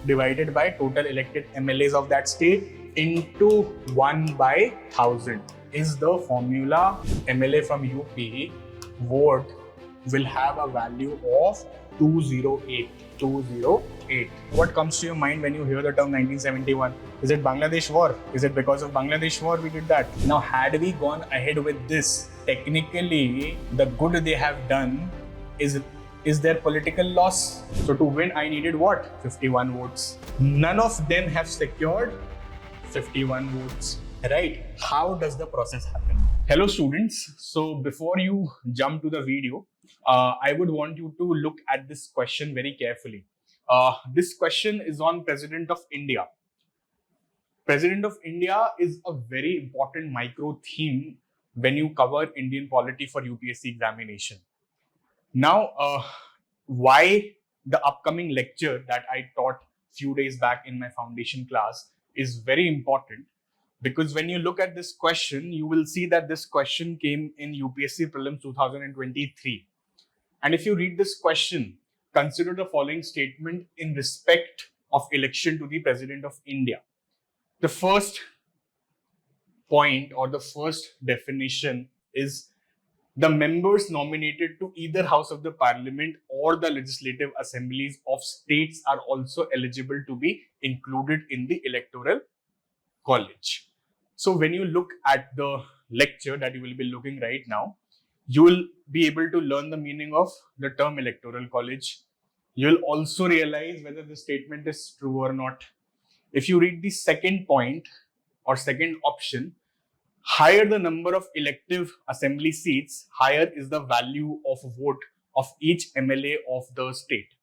divided by total elected MLAs of that state into 1 by 1000 is the formula. MLA from UP vote will have a value of 208. 208. What comes to your mind when you hear the term 1971? Is it Bangladesh war? Is it because of Bangladesh war we did that? Now, had we gone ahead with this, technically the good they have done is their political loss. So to win, I needed what? 51 votes. None of them have secured 51 votes, right? How does the process happen? Hello students. So before you jump to the video, I would want you to look at this question very carefully. This question is on President of India. President of India is a very important micro theme when you cover Indian polity for UPSC examination. Now, why the upcoming lecture that I taught few days back in my foundation class is very important, because when you look at this question, you will see that this question came in UPSC Prelims 2023. And if you read this question, consider the following statement in respect of election to the President of India. The first point or the first definition is the members nominated to either house of the parliament or the legislative assemblies of states are also eligible to be included in the electoral college. So when you look at the lecture that you will be looking right now, you will be able to learn the meaning of the term electoral college. You will also realize whether the statement is true or not. If you read the second point or second option, higher the number of elective assembly seats, higher is the value of vote of each MLA of the state.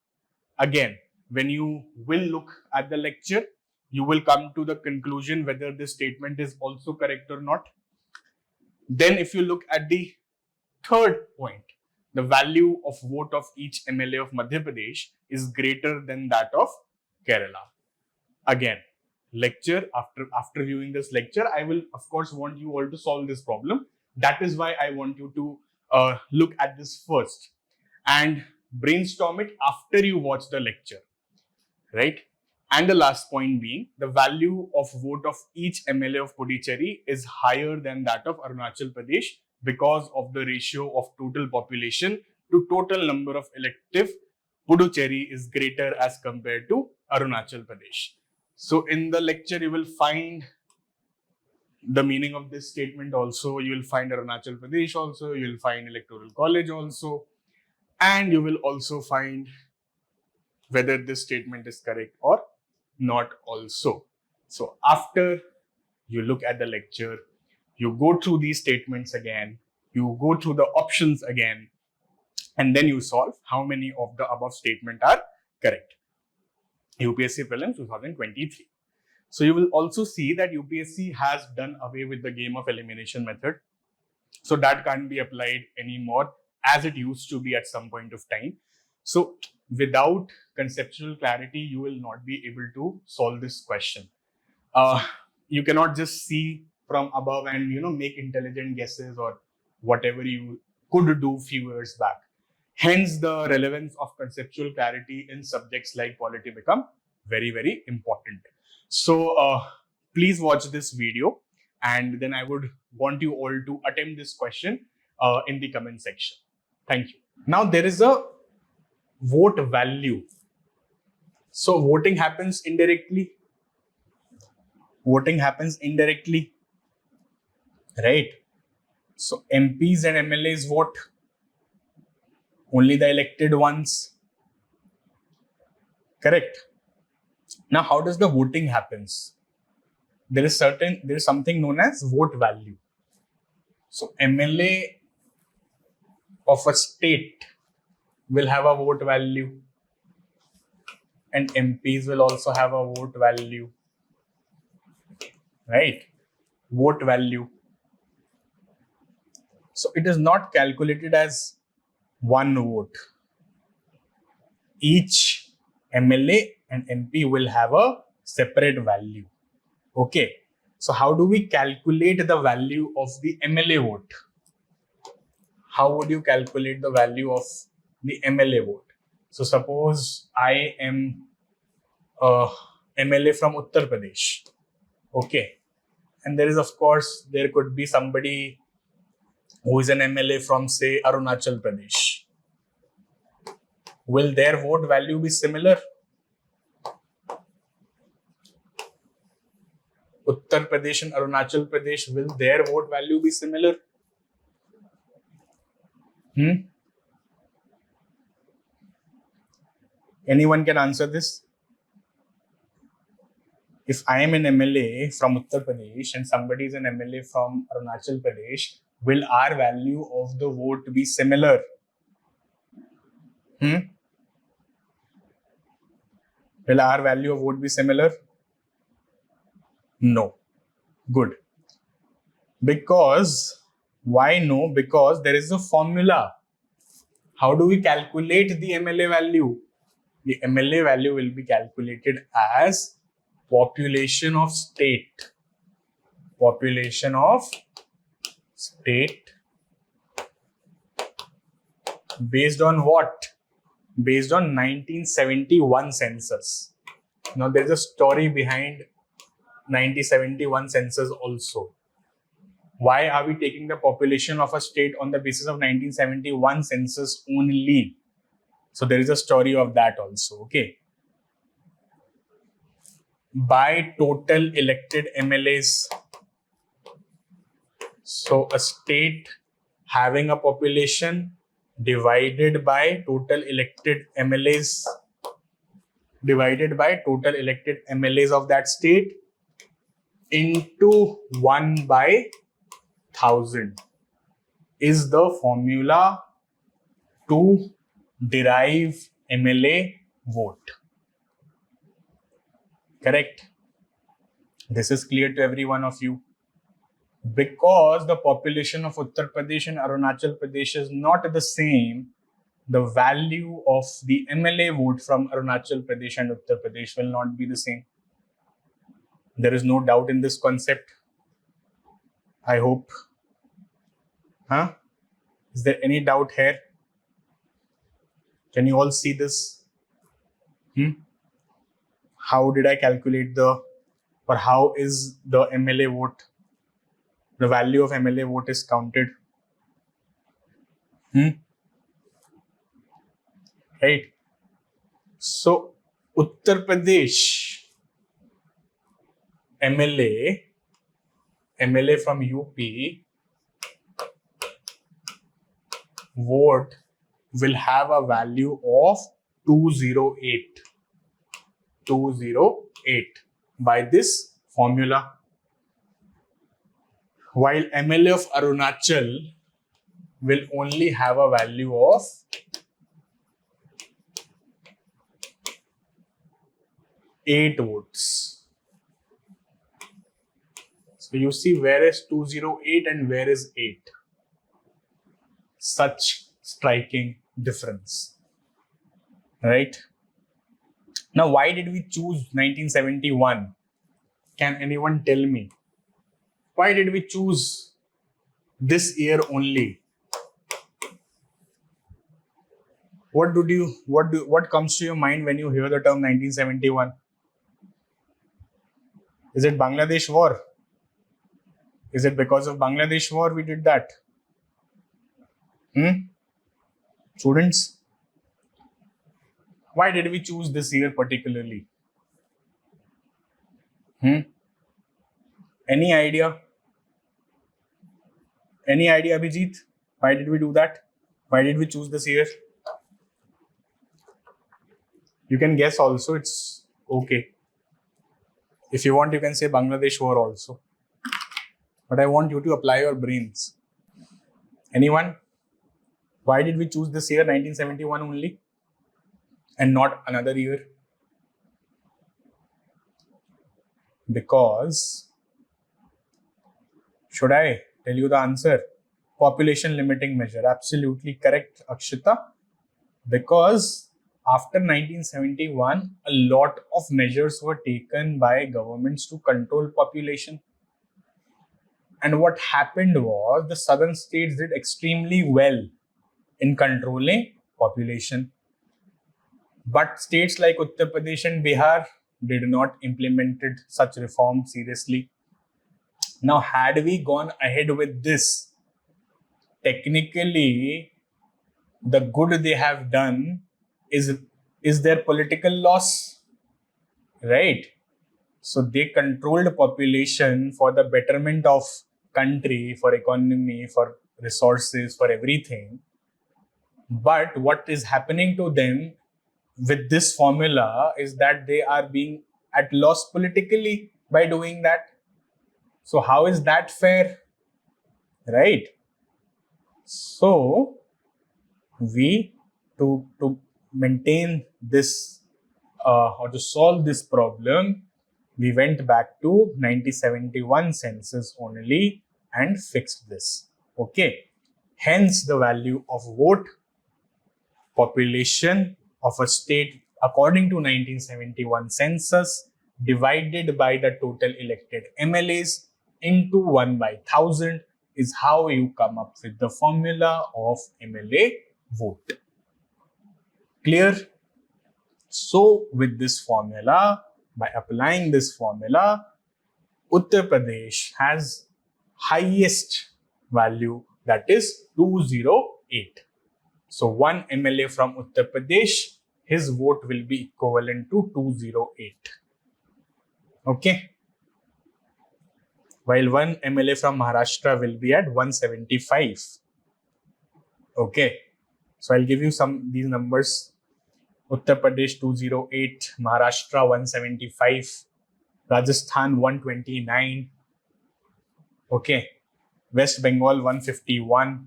Again, when you will look at the lecture, you will come to the conclusion whether this statement is also correct or not. Then if you look at the third point, the value of vote of each MLA of Madhya Pradesh is greater than that of Kerala. Again, lecture, after viewing this lecture, I will of course want you all to solve this problem. That is why I want you to look at this first and brainstorm it after you watch the lecture, right? And the last point being, the value of vote of each MLA of Puducherry is higher than that of Arunachal Pradesh because of the ratio of total population to total number of elective. Puducherry is greater as compared to Arunachal Pradesh. So in the lecture, you will find the meaning of this statement also. You will find Arunachal Pradesh also. You will find Electoral College also. And you will also find whether this statement is correct or not also. So after you look at the lecture, you go through these statements again, you go through the options again, and then you solve how many of the above statements are correct. UPSC Prelims 2023. So you will also see that UPSC has done away with the game of elimination method. So that can't be applied anymore as it used to be at some point of time. So without conceptual clarity, you will not be able to solve this question. You cannot just see from above and make intelligent guesses or whatever you could do few years back. Hence, the relevance of conceptual clarity in subjects like polity become very, very important. So please watch this video, and then I would want you all to attempt this question in the comment section. Thank you. Now, there is a vote value. So voting happens indirectly. Voting happens indirectly, right? So MPs and MLAs vote. Only the elected ones. Correct. Now, how does the voting happens? There is something known as vote value. So MLA of a state will have a vote value, and MPs will also have a vote value, right? Vote value. So it is not calculated as one vote. Each MLA and MP will have a separate value. Okay. So how do we calculate the value of the MLA vote? How would you calculate the value of the MLA vote? So suppose I am MLA from Uttar Pradesh. Okay. And there is, of course, there could be somebody who is an MLA from, say, Arunachal Pradesh. Will their vote value be similar? Uttar Pradesh and Arunachal Pradesh, will their vote value be similar? Anyone can answer this? If I am an MLA from Uttar Pradesh and somebody is an MLA from Arunachal Pradesh, will our value of the vote be similar? Will our value of vote be similar? No. Good. Because, why no? Because there is a formula. How do we calculate the MLA value? The MLA value will be calculated as population of state. Population of state based on what? Based on 1971 census. Now there is a story behind 1971 census also. Why are we taking the population of a state on the basis of 1971 census only? So there is a story of that also. Okay. By total elected MLAs. So a state having a population divided by total elected MLAs of that state into 1 by 1000 is the formula to derive MLA vote. Correct? This is clear to every one of you. Because the population of Uttar Pradesh and Arunachal Pradesh is not the same, the value of the MLA vote from Arunachal Pradesh and Uttar Pradesh will not be the same. There is no doubt in this concept. I hope. Is there any doubt here? Can you all see this? How did I calculate or how is the MLA vote? The value of MLA vote is counted. Right? So, Uttar Pradesh MLA from UP vote will have a value of 208. 208 by this formula. While MLA of Arunachal will only have a value of 8 votes. So you see where is 208 and where is 8. Such striking difference. Right? Now, why did we choose 1971? Can anyone tell me? Why did we choose this year only? What comes to your mind when you hear the term 1971? Is it Bangladesh war? Is it because of Bangladesh war we did that? Students, why did we choose this year particularly? Any idea? Any idea, Abhijit? Why did we do that? Why did we choose this year? You can guess also, it's okay. If you want, you can say Bangladesh war also. But I want you to apply your brains. Anyone? Why did we choose this year, 1971 only? And not another year? Because, should I tell you the answer? Population limiting measure. Absolutely correct, Akshita. Because after 1971, a lot of measures were taken by governments to control population. And what happened was the southern states did extremely well in controlling population. But states like Uttar Pradesh and Bihar did not implemented such reforms seriously. Now, had we gone ahead with this, technically, the good they have done is their political loss, right? So they controlled population for the betterment of country, for economy, for resources, for everything. But what is happening to them with this formula is that they are being at loss politically by doing that. So how is that fair, right? So we to maintain this or to solve this problem, we went back to 1971 census only and fixed this. Okay. Hence, the value of vote population of a state according to 1971 census divided by the total elected MLAs into 1 by 1000 is how you come up with the formula of MLA vote. Clear? So with this formula, by applying this formula, Uttar Pradesh has highest value, that is 208. So one MLA from Uttar Pradesh, his vote will be equivalent to 208. Okay. While one MLA from Maharashtra will be at 175. Okay. So I'll give you these numbers. Uttar Pradesh 208, Maharashtra 175, Rajasthan 129, okay, West Bengal 151,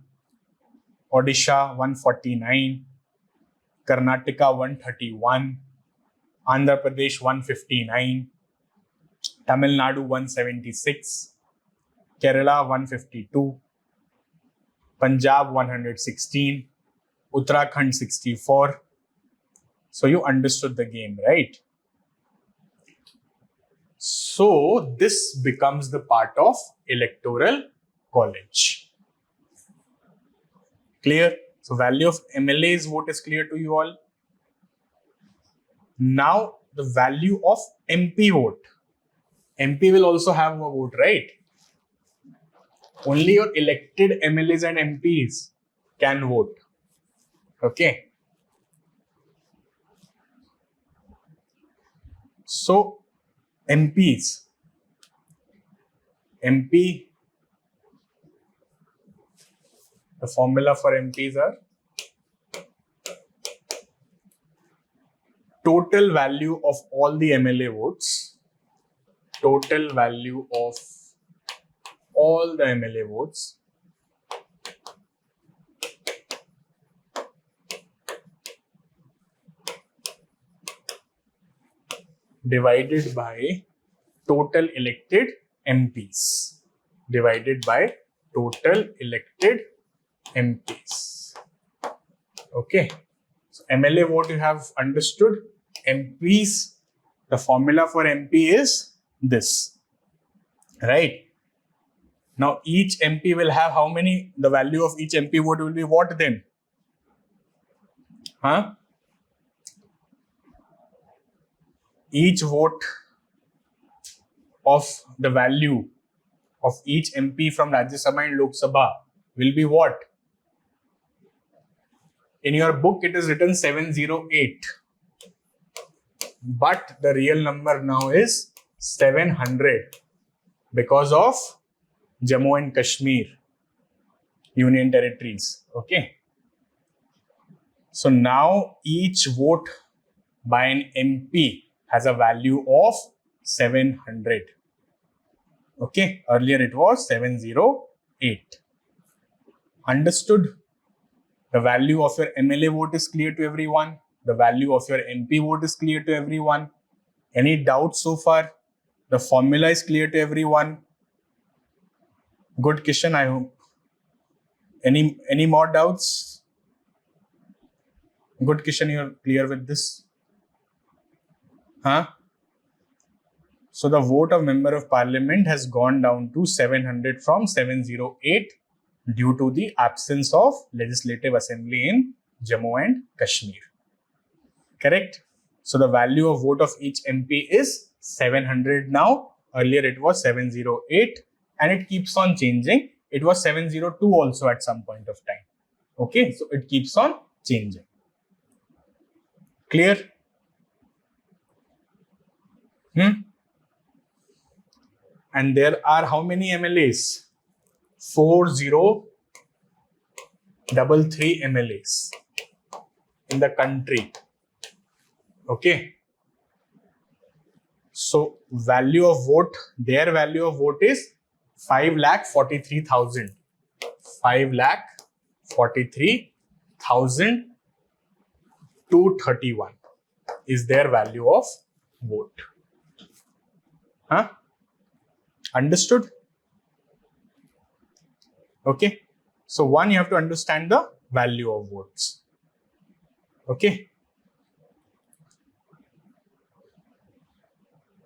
Odisha 149, Karnataka 131, Andhra Pradesh 159, Tamil Nadu 176, Kerala 152, Punjab 116, Uttarakhand 64. So you understood the game, right? So this becomes the part of Electoral College. Clear? So value of MLA's vote is clear to you all. Now the value of MP vote. MP will also have a vote, right? Only your elected MLAs and MPs can vote. Okay. So MPs, MP, the formula for MPs are total value of all the MLA votes, total value of all the MLA votes divided by total elected MPs, divided by total elected MPs. Okay. So MLA vote you have understood. MPs, the formula for MP is this, right? Now each MP will have how many? The value of each MP vote will be what then? Each vote of the value of each MP from Rajya Sabha and Lok Sabha will be what? In your book, it is written 708. But the real number now is 700 because of Jammu and Kashmir Union Territories. Okay. So now each vote by an MP has a value of 700. Okay. Earlier it was 708. Understood? The value of your MLA vote is clear to everyone. The value of your MP vote is clear to everyone. Any doubts so far? The formula is clear to everyone. Good, Kishan, I hope. Any more doubts? Good, Kishan, you're clear with this? So the vote of Member of Parliament has gone down to 700 from 708 due to the absence of Legislative Assembly in Jammu and Kashmir. Correct? So the value of vote of each MP is 700 now. Earlier it was 708 and it keeps on changing. It was 702 also at some point of time. Okay, so it keeps on changing. Clear? And there are how many MLAs? 4033 MLAs in the country. Okay. So value of vote, their value of vote is 5,43,000. 5,43,231 is their value of vote. Huh? Understood? Okay. So one, you have to understand the value of votes. Okay.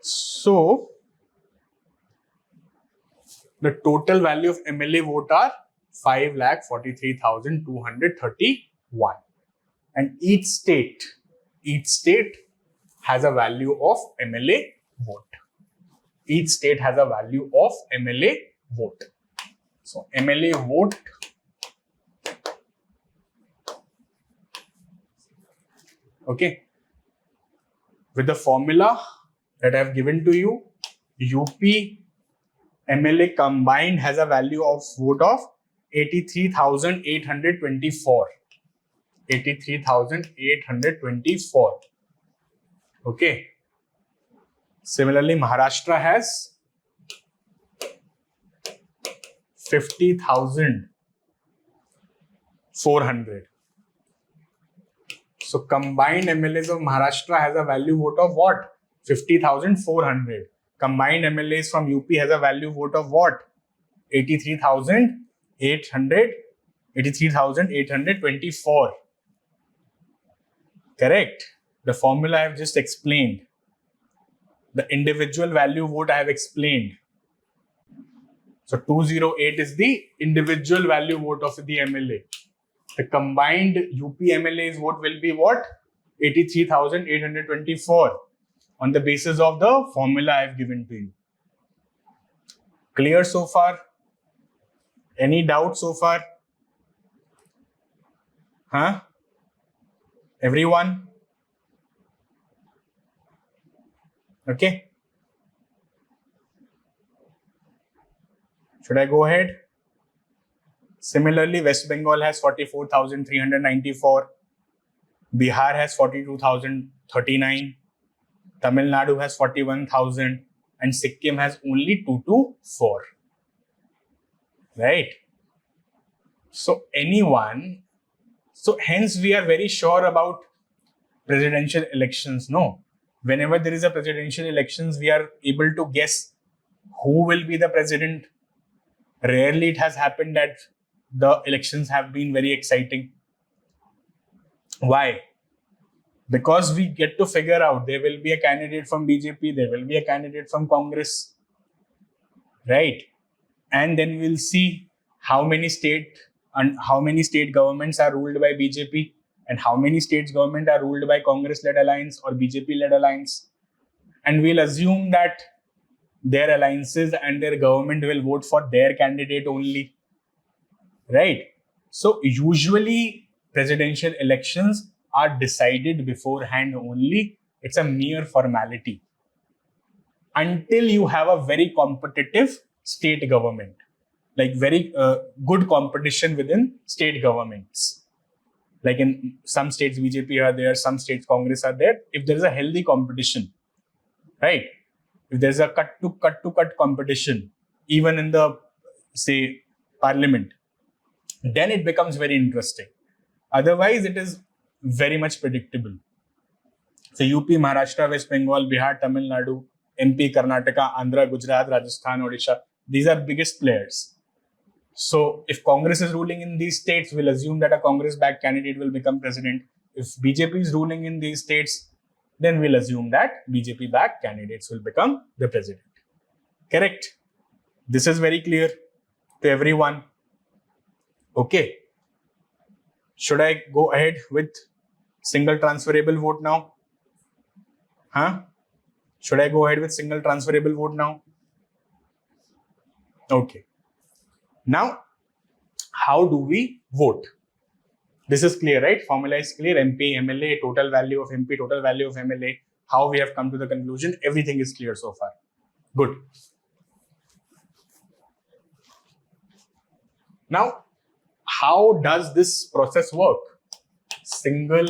So the total value of MLA vote are 5,43,231. And each state has a value of MLA vote. Each state has a value of MLA vote. So MLA vote okay, with the formula that I have given to you, UP MLA combined has a value of vote of 83,824. 83,824. Okay. Similarly, Maharashtra has 50,400. So combined MLAs of Maharashtra has a value vote of what? 50,400. Combined MLAs from UP has a value vote of what? 83,824. Correct. The formula I have just explained. The individual value vote I have explained. So 208 is the individual value vote of the MLA. The combined UP MLA's vote will be what? 83,824 on the basis of the formula I have given to you. Clear so far? Any doubt so far? Huh? Everyone? Okay. Should I go ahead? Similarly, West Bengal has 44,394. Bihar has 42,039. Tamil Nadu has 41,000. And Sikkim has only 224. Right? So hence we are very sure about presidential elections. No. Whenever there is a presidential elections, we are able to guess who will be the president. Rarely it has happened that the elections have been very exciting. Why? Because we get to figure out there will be a candidate from BJP, there will be a candidate from Congress, right? And then we'll see how many state governments are ruled by BJP and how many states government are ruled by Congress-led alliance or BJP-led alliance. And we'll assume that their alliances and their government will vote for their candidate only. Right? So usually presidential elections are decided beforehand only. It's a mere formality. Until you have a very competitive state government. Like very good competition within state governments. Like in some states BJP are there, some states Congress are there. If there is a healthy competition, right? If there is a cut to cut competition, even in the, say, parliament, then it becomes very interesting. Otherwise, it is very much predictable. So UP, Maharashtra, West Bengal, Bihar, Tamil Nadu, MP, Karnataka, Andhra, Gujarat, Rajasthan, Odisha, these are biggest players. So if Congress is ruling in these states, we'll assume that a Congress-backed candidate will become president. If BJP is ruling in these states, then we'll assume that BJP-backed candidates will become the president. Correct? This is very clear to everyone. Okay. Should I go ahead with single transferable vote now? Huh? Should I go ahead with single transferable vote now? Okay. Now, how do we vote? This is clear, right? Formula is clear. MP, MLA, total value of MP, total value of MLA. How we have come to the conclusion. Everything is clear so far. Good. Now, how does this process work? Single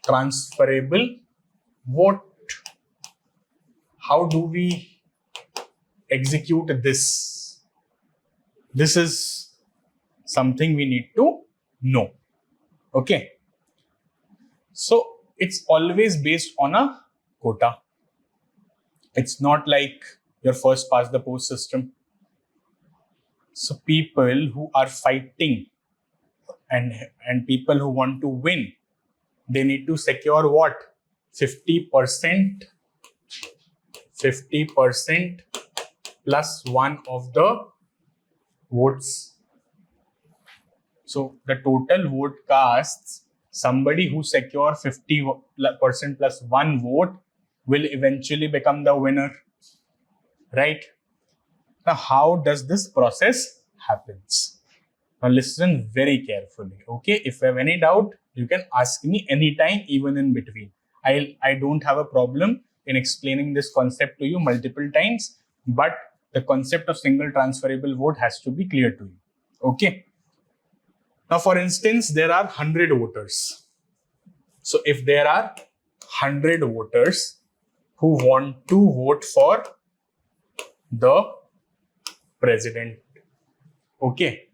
transferable vote. How do we execute this? This is something we need to know. Okay. So it's always based on a quota. It's not like your first past the post system. So people who are fighting and people who want to win, they need to secure what? 50% plus one of the votes. So the total vote casts, somebody who secure 50% plus one vote will eventually become the winner, right? Now, how does this process happens? Now listen very carefully, okay? If you have any doubt, you can ask me anytime, even in between. I don't have a problem in explaining this concept to you multiple times, but the concept of single transferable vote has to be clear to you, okay? Now, for instance, there are 100 voters. So if there are 100 voters who want to vote for the president, okay,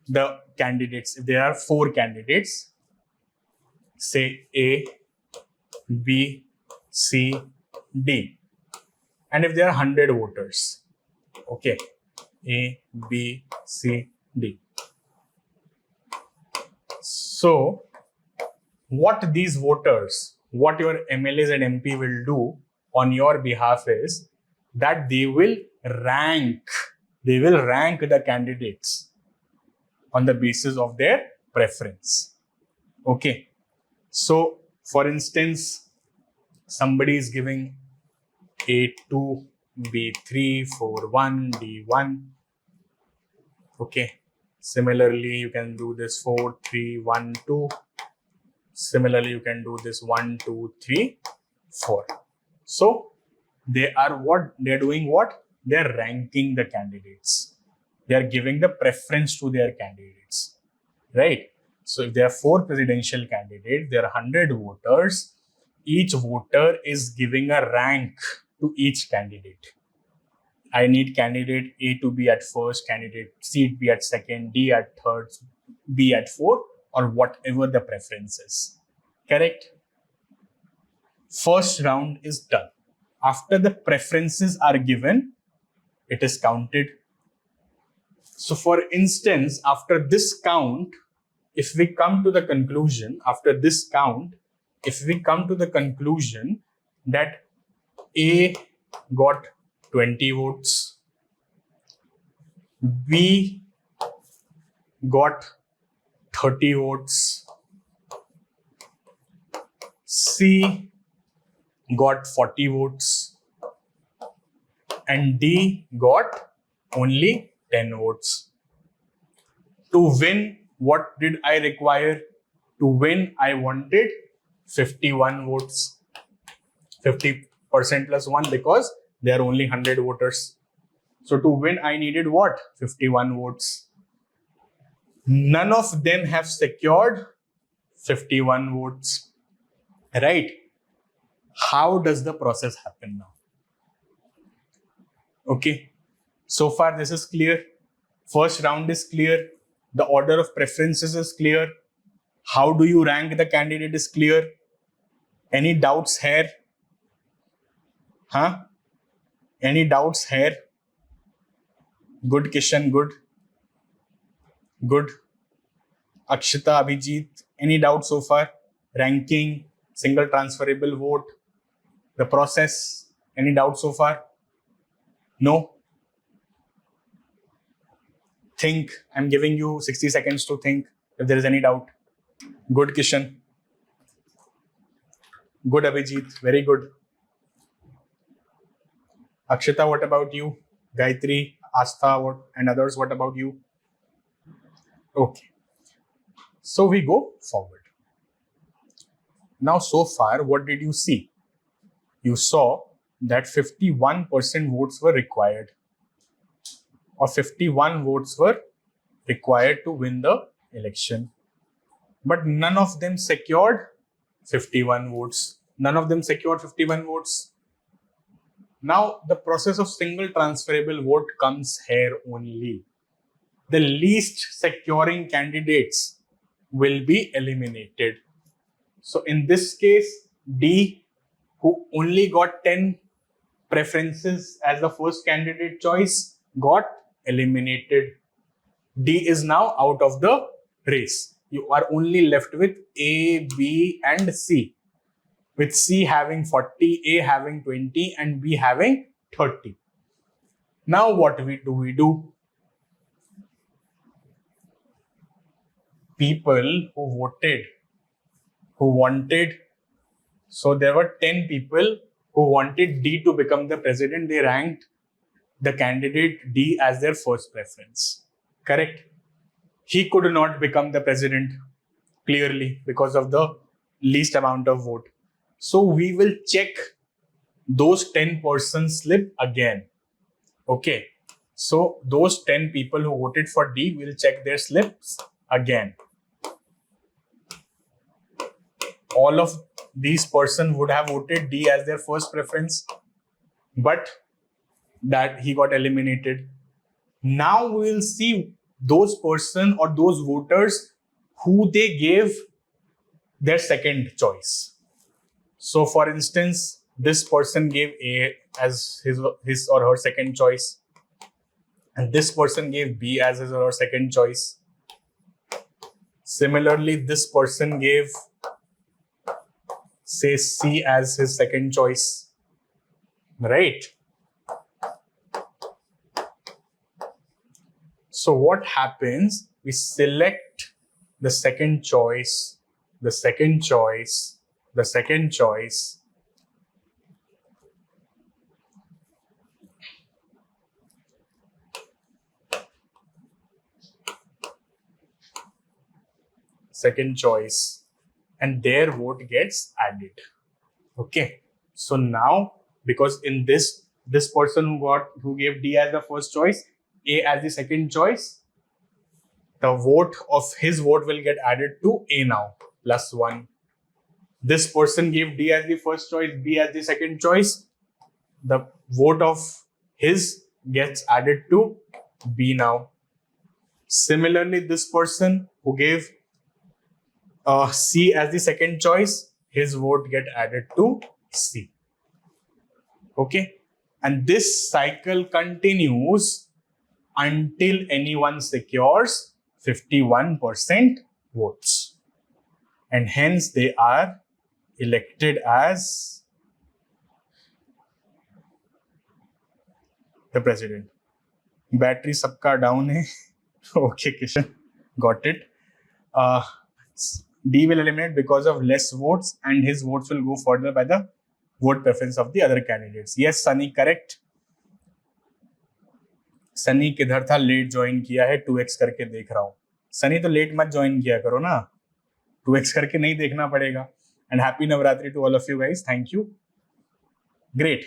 the candidates, if there are 4 candidates, say A, B, C, D, and if there are 100 voters, okay, A, B, C, D. So what these voters, what your MLAs and MP will do on your behalf is that they will rank the candidates on the basis of their preference. Okay. So, for instance, somebody is giving A2, B3, 4-1, D1. Okay. Similarly, you can do this 4-3-1-2. Similarly, you can do this 1-2-3-4. So, they are what? They're doing what? They're ranking the candidates. They are giving the preference to their candidates, right? So if there are 4 presidential candidates, there are 100 voters. Each voter is giving a rank to each candidate. I need candidate A to be at first, candidate C to be at second, D at third, B at fourth, or whatever the preference is. Correct? First round is done. After the preferences are given, it is counted. So for instance, after this count, if we come to the conclusion, that A got 20 votes, B got 30 votes, C got 40 votes, and D got only 10 votes. To win, what did I require? To win, I wanted 51 votes. 50% plus 1 because there are only 100 voters. So to win, I needed what? 51 votes. None of them have secured 51 votes. Right? How does the process happen now? Okay. So far, this is clear. First round is clear. The order of preferences is clear. How do you rank the candidate is clear. Any doubts here? Huh? Any doubts here? Good, Kishan. Good. Good. Akshita, Abhijit. Any doubts so far? Ranking, single transferable vote, the process. Any doubts so far? No? Think. I'm giving you 60 seconds to think if there is any doubt. Good, Kishan. Good, Abhijit. Very good. Akshita, what about you? Gayatri, Astha, and others, what about you? Okay. So we go forward. Now, so far, what did you see? You saw that 51% votes were required, or 51 votes were required to win the election. But none of them secured 51 votes. None of them secured 51 votes. Now, the process of single transferable vote comes here only. The least securing candidates will be eliminated. So, in this case, D, who only got 10 preferences as the first candidate choice, got eliminated. D is now out of the race. You are only left with A, B, and C. With C having 40, A having 20, and B having 30. Now what do we do? People who voted, who wanted, so there were 10 people who wanted D to become the president. They ranked the candidate D as their first preference. Correct? He could not become the president clearly because of the least amount of vote. So we will check those 10% slip again. Okay. So those 10 people who voted for D will check their slips again. All of these persons would have voted D as their first preference, but that he got eliminated. Now we will see those person or those voters who they gave their second choice. So for instance, this person gave A as his or her second choice, and this person gave B as his or her second choice. Similarly, this person gave, say, C as his second choice, right? So what happens? We select the second choice, the second choice, the second choice. Second choice, and their vote gets added. Okay. So now, because in this person who gave D as the first choice, A as the second choice, the vote of his vote will get added to A now, +1. This person gave D as the first choice, B as the second choice. The vote of his gets added to B now. Similarly, this person who gave C as the second choice, his vote get added to C. Okay. And this cycle continues until anyone secures 51% votes. And hence they are elected as the president. Battery sabka down hai. Okay, Kishan. Got it. D will eliminate because of less votes, and his votes will go further by the vote preference of the other candidates. Yes, Sunny, correct. Sunny किधर था? Late join किया है, 2x करके देख रहा हूँ. सनी तो late मत ज्वाइन किया करो ना, 2x करके नहीं देखना पड़ेगा. And happy Navratri to all of you guys. Thank you. Great.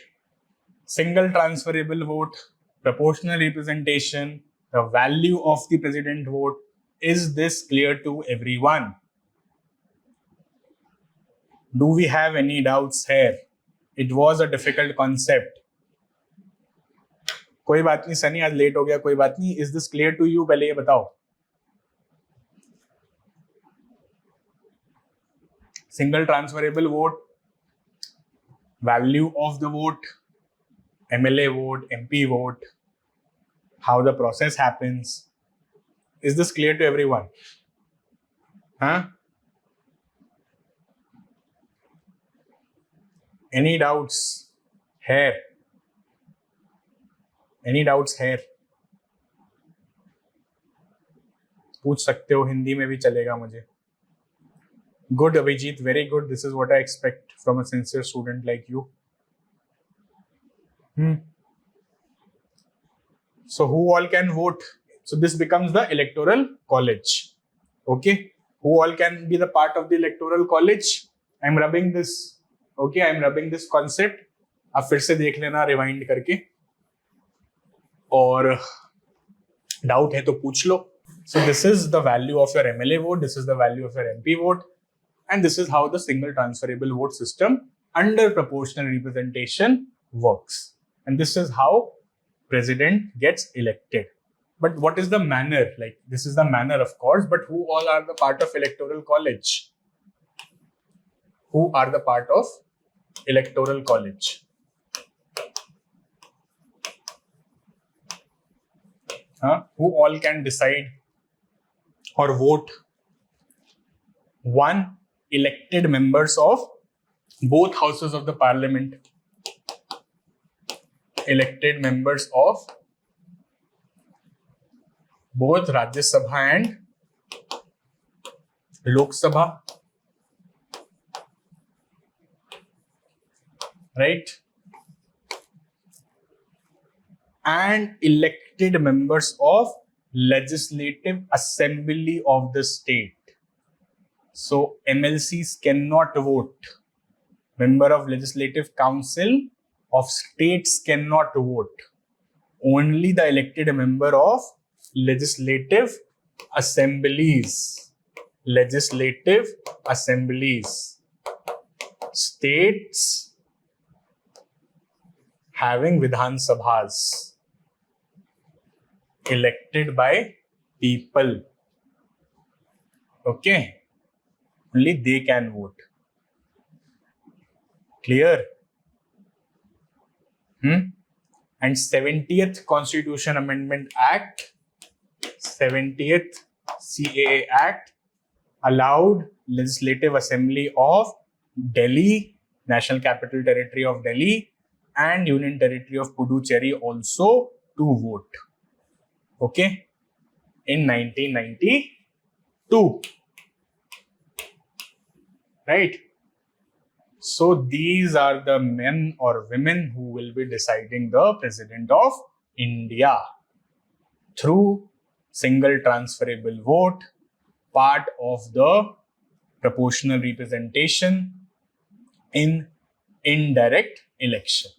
Single transferable vote, proportional representation, the value of the president vote. Is this clear to everyone? Do we have any doubts here? It was a difficult concept. कोई बात नहीं सनी, आज late हो गया, कोई बात नहीं. Is this clear to you? पहले ये बताओ. Single transferable vote, value of the vote, MLA vote, MP vote, how the process happens. Is this clear to everyone? Huh? Any doubts here? Any doubts here? पूछ सकते हो, हिंदी में भी चलेगा मुझे. Good, Abhijit, very good. This is what I expect from a sincere student like you. So who all can vote? So this becomes the Electoral College. Okay. Who all can be the part of the Electoral College? I'm rubbing this. Okay, I'm rubbing this concept. आप फिर से देख लेना rewind करके, और doubt है तो पूछ लो. So this is the value of your MLA vote, this is the value of your MP vote, and this is how the single transferable vote system under proportional representation works. And this is how president gets elected. But what is the manner? Like, this is the manner, of course, but who all are the part of Electoral College? Who are the part of Electoral College? Who all can decide or vote? One, elected members of both houses of the parliament. Elected members of both Rajya Sabha and Lok Sabha. Right? And elected members of Legislative Assembly of the state. So MLCs cannot vote. Member of Legislative Council of states cannot vote. Only the elected member of Legislative Assemblies. Legislative Assemblies. States having Vidhan Sabhas. Elected by people. Okay? Only they can vote. Clear? And 70th Constitution Amendment Act, 70th CAA Act allowed Legislative Assembly of Delhi, National Capital Territory of Delhi, and Union Territory of Puducherry also to vote. Okay? In 1992. Right? So these are the men or women who will be deciding the President of India through single transferable vote, part of the proportional representation in indirect election.